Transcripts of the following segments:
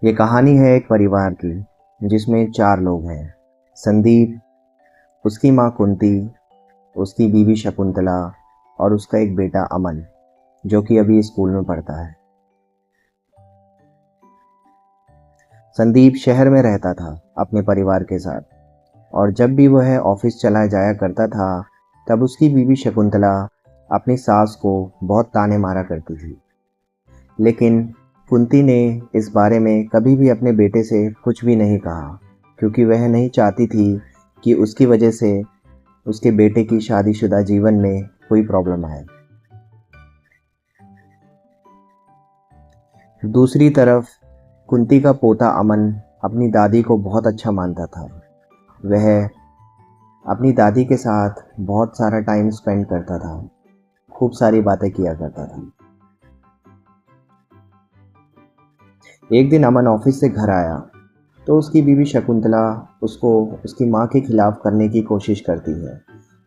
ये कहानी है एक परिवार की जिसमें 4 लोग हैं। संदीप, उसकी माँ कुंती, उसकी बीवी शकुंतला और उसका एक बेटा अमन, जो कि अभी स्कूल में पढ़ता है। संदीप शहर में रहता था अपने परिवार के साथ, और जब भी वह ऑफिस चला जाया करता था तब उसकी बीवी शकुंतला अपनी सास को बहुत ताने मारा करती थी। लेकिन कुंती ने इस बारे में कभी भी अपने बेटे से कुछ भी नहीं कहा, क्योंकि वह नहीं चाहती थी कि उसकी वजह से उसके बेटे की शादीशुदा जीवन में कोई प्रॉब्लम आए। दूसरी तरफ कुंती का पोता अमन अपनी दादी को बहुत अच्छा मानता था। वह अपनी दादी के साथ बहुत सारा टाइम स्पेंड करता था, खूब सारी बातें किया करता था। एक दिन अमन ऑफिस से घर आया तो उसकी बीवी शकुंतला उसको उसकी माँ के खिलाफ करने की कोशिश करती है।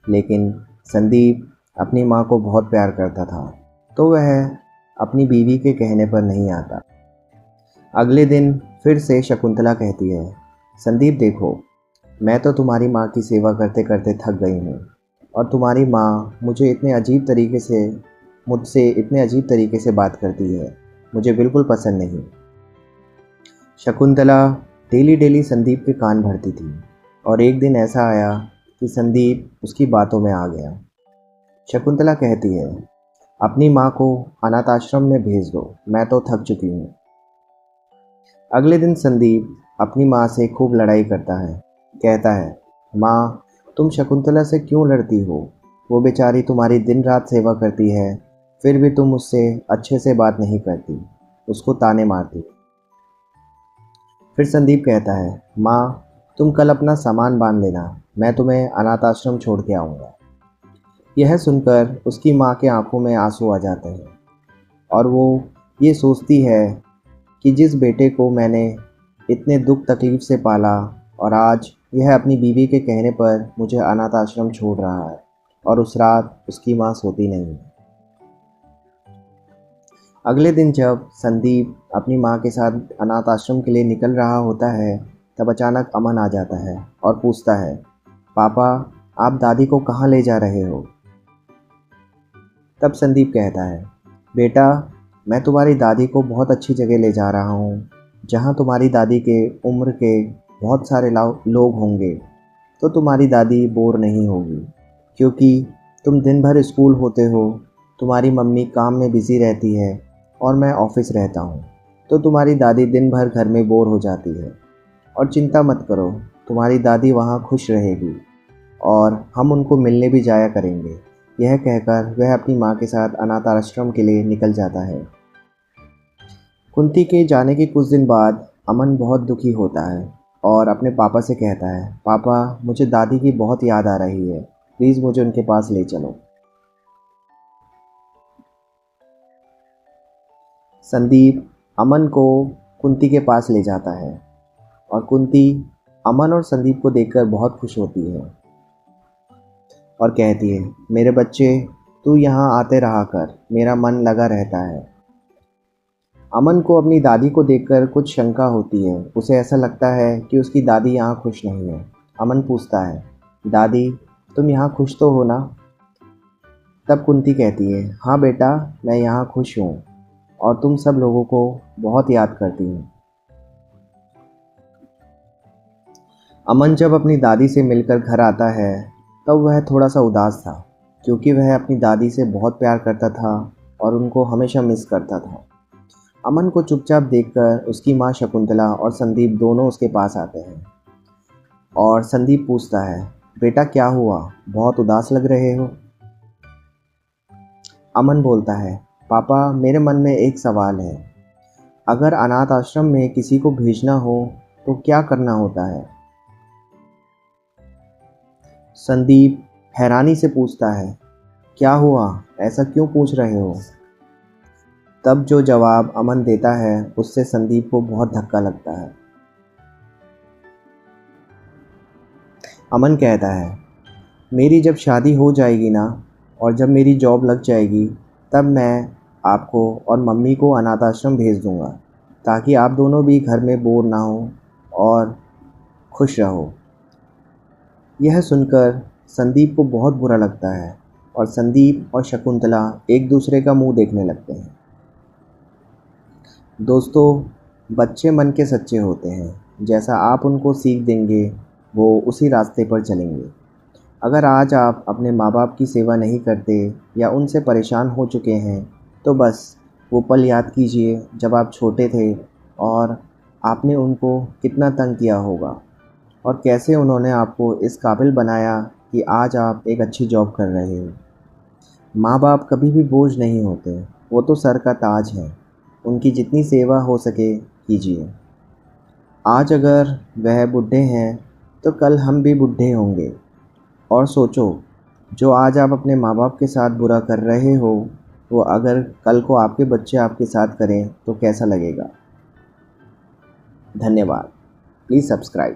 लेकिन संदीप अपनी माँ को बहुत प्यार करता था, तो वह अपनी बीवी के कहने पर नहीं आता। अगले दिन फिर से शकुंतला कहती है, संदीप देखो, मैं तो तुम्हारी माँ की सेवा करते करते थक गई हूँ, और तुम्हारी माँ मुझसे इतने अजीब तरीके से बात करती है। मुझे बिल्कुल पसंद नहीं। शकुंतला डेली डेली संदीप के कान भरती थी, और एक दिन ऐसा आया कि संदीप उसकी बातों में आ गया। शकुंतला कहती है, अपनी माँ को अनाथ आश्रम में भेज दो, मैं तो थक चुकी हूँ। अगले दिन संदीप अपनी माँ से खूब लड़ाई करता है। कहता है, माँ, तुम शकुंतला से क्यों लड़ती हो? वो बेचारी तुम्हारी दिन रात सेवा करती है, फिर भी तुम उससे अच्छे से बात नहीं करती, उसको ताने मारती। फिर संदीप कहता है, माँ, तुम कल अपना सामान बांध लेना, मैं तुम्हें अनाथ आश्रम छोड़ के आऊँगा। यह सुनकर उसकी माँ के आंखों में आंसू आ जाते हैं, और वो ये सोचती है कि जिस बेटे को मैंने इतने दुख तकलीफ से पाला, और आज यह अपनी बीवी के कहने पर मुझे अनाथ आश्रम छोड़ रहा है, और उस रात उसकी माँ सोती नहीं है। अगले दिन जब संदीप अपनी माँ के साथ अनाथ आश्रम के लिए निकल रहा होता है, तब अचानक अमन आ जाता है और पूछता है, पापा, आप दादी को कहाँ ले जा रहे हो? तब संदीप कहता है, बेटा, मैं तुम्हारी दादी को बहुत अच्छी जगह ले जा रहा हूँ, जहाँ तुम्हारी दादी के उम्र के बहुत सारे लोग होंगे, तो तुम्हारी दादी बोर नहीं होगी, क्योंकि तुम दिन भर स्कूल होते हो, तुम्हारी मम्मी काम में बिज़ी रहती है, और मैं ऑफिस रहता हूँ, तो तुम्हारी दादी दिन भर घर में बोर हो जाती है। और चिंता मत करो, तुम्हारी दादी वहाँ खुश रहेगी, और हम उनको मिलने भी जाया करेंगे। यह कहकर वह अपनी माँ के साथ अनाथ आश्रम के लिए निकल जाता है। कुंती के जाने के कुछ दिन बाद अमन बहुत दुखी होता है और अपने पापा से कहता है, पापा, मुझे दादी की बहुत याद आ रही है, प्लीज़ मुझे उनके पास ले चलो। संदीप अमन को कुंती के पास ले जाता है, और कुंती अमन और संदीप को देखकर बहुत खुश होती है और कहती है, मेरे बच्चे, तू यहाँ आते रहा कर, मेरा मन लगा रहता है। अमन को अपनी दादी को देखकर कुछ शंका होती है। उसे ऐसा लगता है कि उसकी दादी यहाँ खुश नहीं है। अमन पूछता है, दादी, तुम यहाँ खुश तो हो ना? तब कुंती कहती है, हाँ बेटा, मैं यहाँ खुश हूँ, और तुम सब लोगों को बहुत याद करती हूँ। अमन जब अपनी दादी से मिलकर घर आता है तब वह थोड़ा सा उदास था, क्योंकि वह अपनी दादी से बहुत प्यार करता था और उनको हमेशा मिस करता था। अमन को चुपचाप देखकर उसकी माँ शकुंतला और संदीप दोनों उसके पास आते हैं, और संदीप पूछता है, बेटा क्या हुआ, बहुत उदास लग रहे हो? अमन बोलता है, पापा, मेरे मन में एक सवाल है, अगर अनाथ आश्रम में किसी को भेजना हो तो क्या करना होता है? संदीप हैरानी से पूछता है, क्या हुआ, ऐसा क्यों पूछ रहे हो? तब जो जवाब अमन देता है उससे संदीप को बहुत धक्का लगता है। अमन कहता है, मेरी जब शादी हो जाएगी ना, और जब मेरी जॉब लग जाएगी, तब मैं आपको और मम्मी को अनाथ आश्रम भेज दूँगा। ताकि आप दोनों भी घर में बोर ना हो और खुश रहो। यह सुनकर संदीप को बहुत बुरा लगता है और संदीप और शकुंतला एक दूसरे का मुंह देखने लगते हैं। दोस्तों, बच्चे मन के सच्चे होते हैं। जैसा आप उनको सीख देंगे वो उसी रास्ते पर चलेंगे। अगर आज आप अपने माँ बाप की सेवा नहीं करते या उनसे परेशान हो चुके हैं तो बस वो पल याद कीजिए जब आप छोटे थे और आपने उनको कितना तंग किया होगा और कैसे उन्होंने आपको इस काबिल बनाया कि आज आप एक अच्छी जॉब कर रहे हो। माँ बाप कभी भी बोझ नहीं होते, वो तो सर का ताज है। उनकी जितनी सेवा हो सके कीजिए। आज अगर वह बूढ़े हैं तो कल हम भी बूढ़े होंगे। और सोचो, जो आज आप अपने माँ बाप के साथ बुरा कर रहे हो वो अगर कल को आपके बच्चे आपके साथ करें तो कैसा लगेगा। धन्यवाद। Please subscribe.